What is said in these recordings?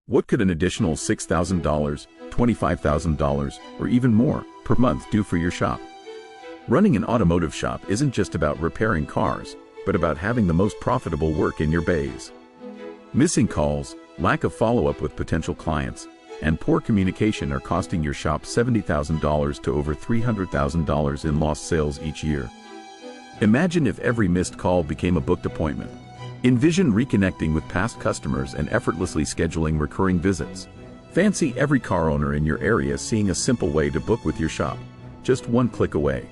What could an additional $6,000, $25,000, or even more per month do for your shop? Running an automotive shop isn't just about repairing cars, but about having the most profitable work in your bays. Missing calls, lack of follow-up with potential clients, and poor communication are costing your shop $70,000 to over $300,000 in lost sales each year. Imagine if every missed call became a booked appointment. Envision reconnecting with past customers and effortlessly scheduling recurring visits. Fancy every car owner in your area seeing a simple way to book with your shop, just one click away.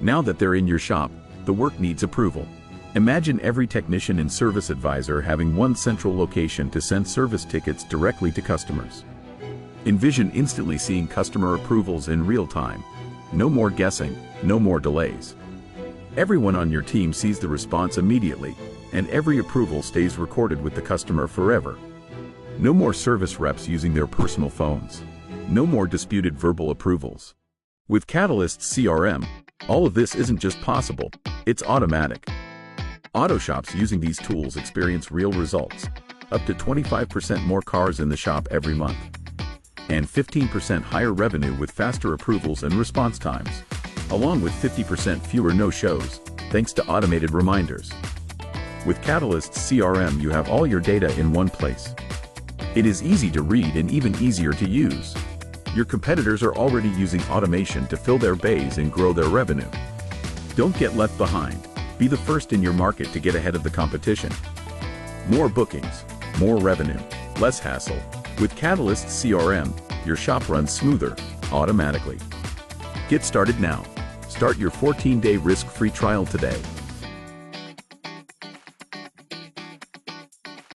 Now that they're in your shop, the work needs approval. Imagine every technician and service advisor having one central location to send service tickets directly to customers. Envision instantly seeing customer approvals in real time. No more guessing, no more delays. Everyone on your team sees the response immediately, and every approval stays recorded with the customer forever. No more service reps using their personal phones. No more disputed verbal approvals. With Catalyst's CRM, all of this isn't just possible, it's automatic. Auto shops using these tools experience real results, up to 25% more cars in the shop every month, and 15% higher revenue with faster approvals and response times, along with 50% fewer no-shows, thanks to automated reminders. With Catalyst's CRM, you have all your data in one place. It is easy to read and even easier to use. Your competitors are already using automation to fill their bays and grow their revenue. Don't get left behind. Be the first in your market to get ahead of the competition. More bookings, more revenue, less hassle. With Catalyst's CRM, your shop runs smoother, automatically. Get started now. Start your 14-day risk-free trial today.